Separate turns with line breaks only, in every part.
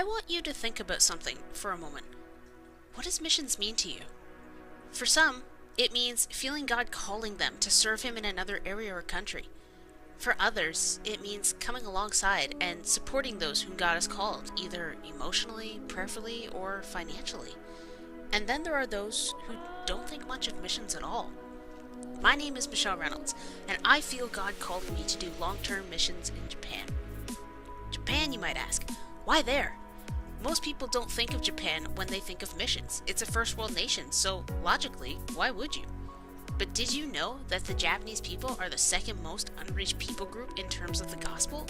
I want you to think about something for a moment. What does missions mean to you? For some, it means feeling God calling them to serve Him in another area or country. For others, it means coming alongside and supporting those whom God has called, either emotionally, prayerfully, or financially. And then there are those who don't think much of missions at all. My name is Michelle Reynolds, and I feel God called me to do long-term missions in Japan. Japan, you might ask. Why there? Most people don't think of Japan when they think of missions. It's a first world nation, so logically, why would you? But did you know that the Japanese people are the second most unreached people group in terms of the gospel?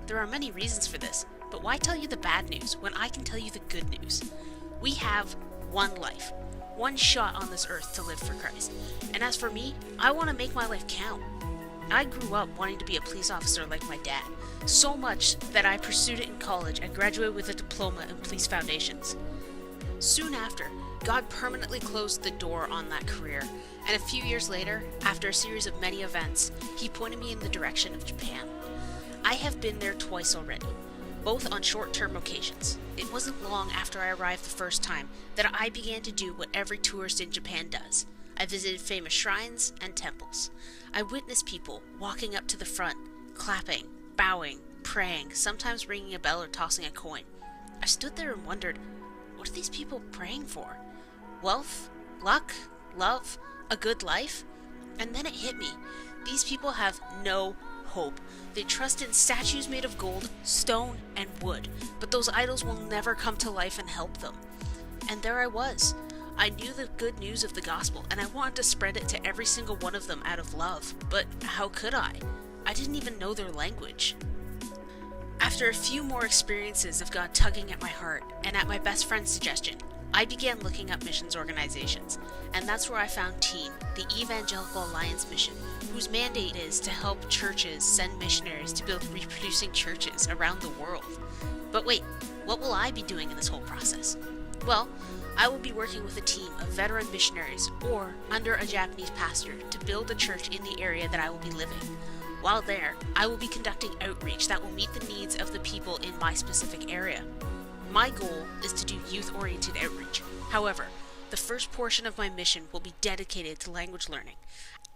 There are many reasons for this, but why tell you the bad news when I can tell you the good news? We have one life, one shot on this earth to live for Christ. And as for me, I want to make my life count. I grew up wanting to be a police officer like my dad, so much that I pursued it in college and graduated with a diploma in police foundations. Soon after, God permanently closed the door on that career, and a few years later, after a series of many events, He pointed me in the direction of Japan. I have been there twice already, both on short-term occasions. It wasn't long after I arrived the first time that I began to do what every tourist in Japan does. I visited famous shrines and temples. I witnessed people walking up to the front, clapping, bowing, praying, sometimes ringing a bell or tossing a coin. I stood there and wondered, what are these people praying for? Wealth? Luck? Love? A good life? And then it hit me. These people have no hope. They trust in statues made of gold, stone, and wood, but those idols will never come to life and help them. And there I was. I knew the good news of the gospel, and I wanted to spread it to every single one of them out of love, but how could I? I didn't even know their language. After a few more experiences of God tugging at my heart, and at my best friend's suggestion, I began looking up missions organizations, and that's where I found TEEN, the Evangelical Alliance Mission, whose mandate is to help churches send missionaries to build reproducing churches around the world. But wait, what will I be doing in this whole process? Well, I will be working with a team of veteran missionaries or under a Japanese pastor to build a church in the area that I will be living. While there, I will be conducting outreach that will meet the needs of the people in my specific area. My goal is to do youth-oriented outreach. However, the first portion of my mission will be dedicated to language learning.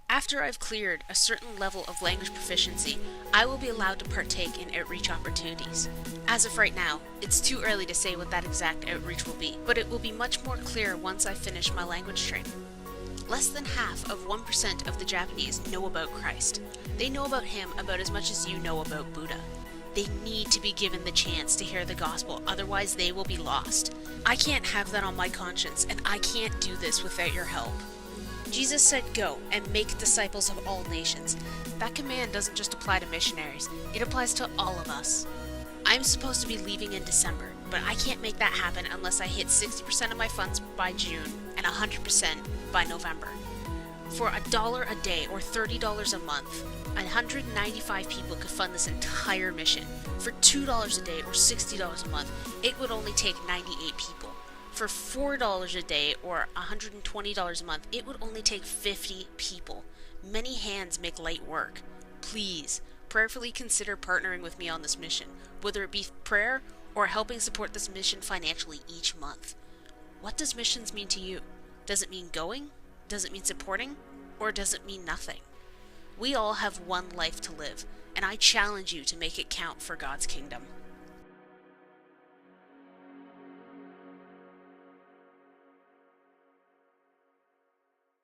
After I've cleared a certain level of language proficiency, I will be allowed to partake in outreach opportunities. As of right now, it's too early to say what that exact outreach will be, but it will be much more clear once I finish my language training. Less than half of 1% of the Japanese know about Christ. They know about Him about as much as you know about Buddha. They need to be given the chance to hear the gospel, otherwise they will be lost. I can't have that on my conscience, and I can't do this without your help. Jesus said, "Go and make disciples of all nations." That command doesn't just apply to missionaries, it applies to all of us. I'm supposed to be leaving in December, but I can't make that happen unless I hit 60% of my funds by June and 100% by November. For $1 a day or $30 a month, 195 people could fund this entire mission. For $2 a day or $60 a month, it would only take 98 people. For $4 a day or $120 a month, it would only take 50 people. Many hands make light work. Please, prayerfully consider partnering with me on this mission, whether it be prayer or helping support this mission financially each month. What does missions mean to you? Does it mean going? Does it mean supporting? Or does it mean nothing? We all have one life to live, and I challenge you to make it count for God's kingdom.